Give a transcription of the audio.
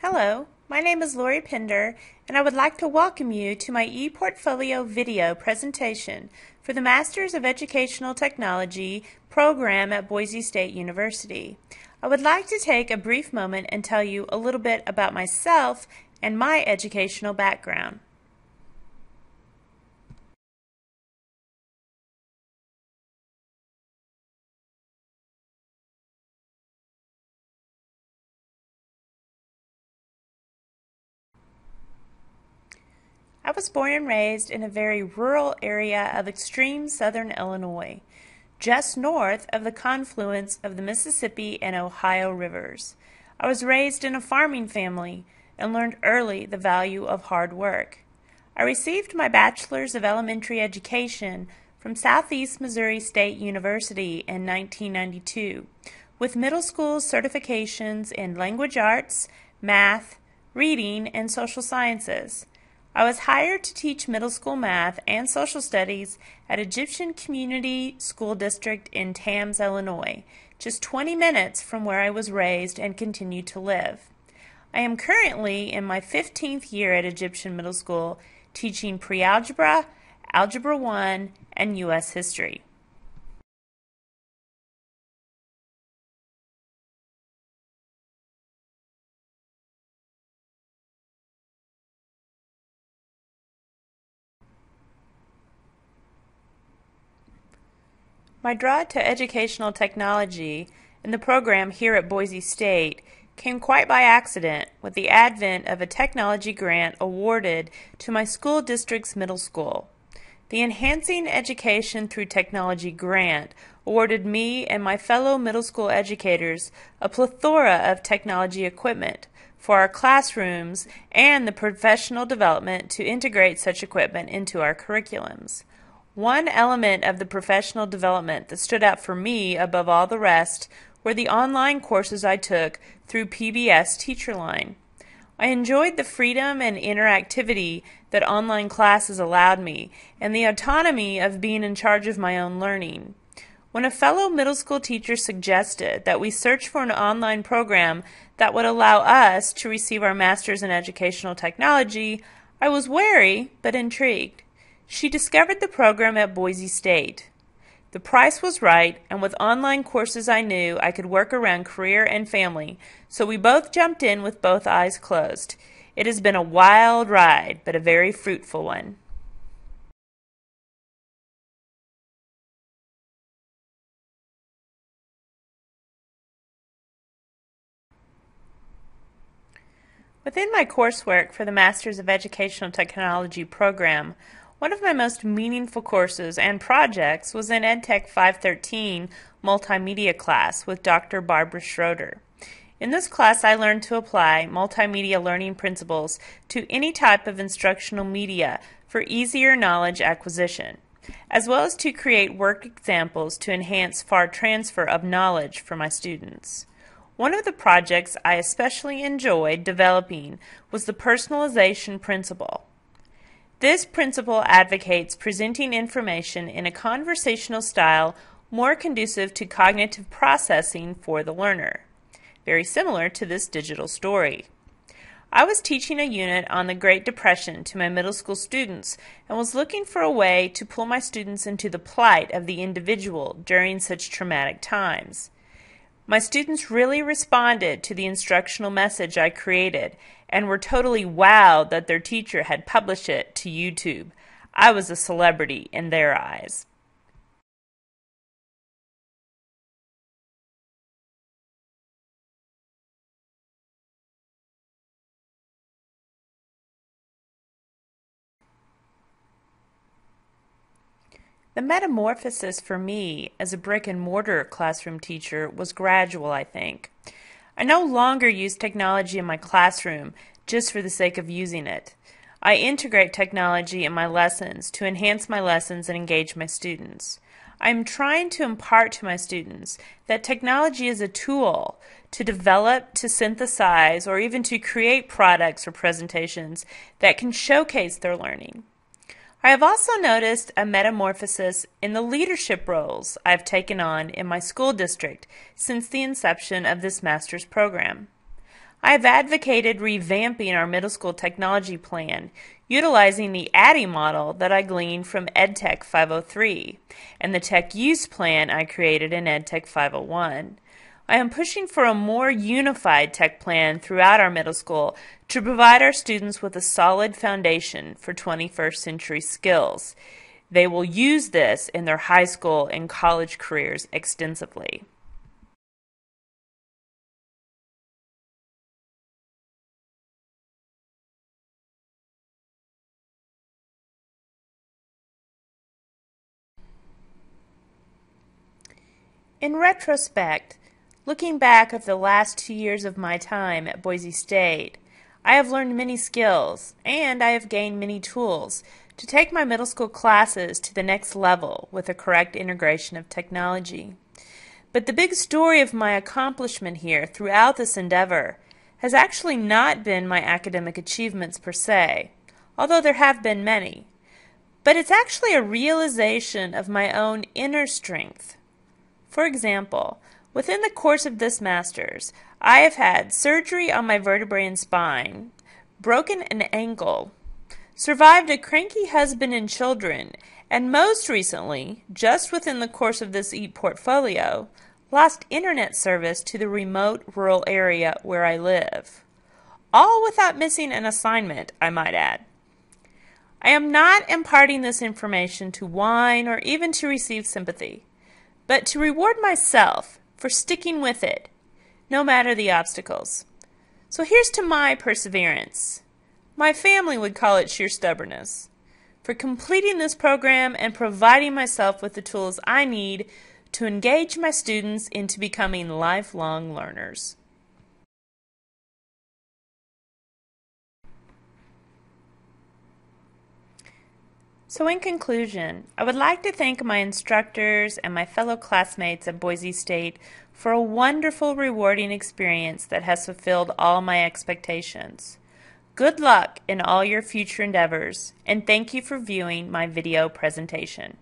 Hello, my name is Lori Pender, and I would like to welcome you to my ePortfolio video presentation for the Masters of Educational Technology program at Boise State University. I would like to take a brief moment and tell you a little bit about myself and my educational background. I was born and raised in a very rural area of extreme southern Illinois, just north of the confluence of the Mississippi and Ohio rivers. I was raised in a farming family and learned early the value of hard work. I received my bachelor's of elementary education from Southeast Missouri State University in 1992, with middle school certifications in language arts, math, reading, and social sciences. I was hired to teach middle school math and social studies at Egyptian Community School District in Tams, Illinois, just 20 minutes from where I was raised and continue to live. I am currently in my 15th year at Egyptian Middle School teaching pre-algebra, Algebra 1, and U.S. history. My draw to educational technology in the program here at Boise State came quite by accident with the advent of a technology grant awarded to my school district's middle school. The Enhancing Education Through Technology grant awarded me and my fellow middle school educators a plethora of technology equipment for our classrooms and the professional development to integrate such equipment into our curriculums. One element of the professional development that stood out for me above all the rest were the online courses I took through PBS Teacherline. I enjoyed the freedom and interactivity that online classes allowed me and the autonomy of being in charge of my own learning. When a fellow middle school teacher suggested that we search for an online program that would allow us to receive our master's in educational technology, I was wary but intrigued. She discovered the program at Boise State. The price was right, and with online courses I knew I could work around career and family, so we both jumped in with both eyes closed. It has been a wild ride, but a very fruitful one. Within my coursework for the Masters of Educational Technology program, one of my most meaningful courses and projects was in EdTech 513 Multimedia class with Dr. Barbara Schroeder. In this class, I learned to apply multimedia learning principles to any type of instructional media for easier knowledge acquisition, as well as to create work examples to enhance far transfer of knowledge for my students. One of the projects I especially enjoyed developing was the personalization principle. This principle advocates presenting information in a conversational style more conducive to cognitive processing for the learner, very similar to this digital story. I was teaching a unit on the Great Depression to my middle school students and was looking for a way to pull my students into the plight of the individual during such traumatic times. My students really responded to the instructional message I created and were totally wowed that their teacher had published it to YouTube. I was a celebrity in their eyes. The metamorphosis for me as a brick-and-mortar classroom teacher was gradual, I think. I no longer use technology in my classroom just for the sake of using it. I integrate technology in my lessons to enhance my lessons and engage my students. I am trying to impart to my students that technology is a tool to develop, to synthesize, or even to create products or presentations that can showcase their learning. I have also noticed a metamorphosis in the leadership roles I've taken on in my school district since the inception of this master's program. I have advocated revamping our middle school technology plan, utilizing the ADDIE model that I gleaned from EdTech 503 and the Tech Use Plan I created in EdTech 501. I am pushing for a more unified tech plan throughout our middle school to provide our students with a solid foundation for 21st century skills. They will use this in their high school and college careers extensively. In retrospect, looking back at the last 2 years of my time at Boise State, I have learned many skills and I have gained many tools to take my middle school classes to the next level with a correct integration of technology. But the big story of my accomplishment here throughout this endeavor has actually not been my academic achievements per se, although there have been many, but it's actually a realization of my own inner strength. For example, within the course of this master's, I have had surgery on my vertebrae and spine, broken an ankle, survived a cranky husband and children, and most recently, just within the course of this ePortfolio, lost internet service to the remote rural area where I live. All without missing an assignment, I might add. I am not imparting this information to whine or even to receive sympathy, but to reward myself for sticking with it, no matter the obstacles. So here's to my perseverance. My family would call it sheer stubbornness, for completing this program and providing myself with the tools I need to engage my students into becoming lifelong learners. So in conclusion, I would like to thank my instructors and my fellow classmates at Boise State for a wonderful, rewarding experience that has fulfilled all my expectations. Good luck in all your future endeavors, and thank you for viewing my video presentation.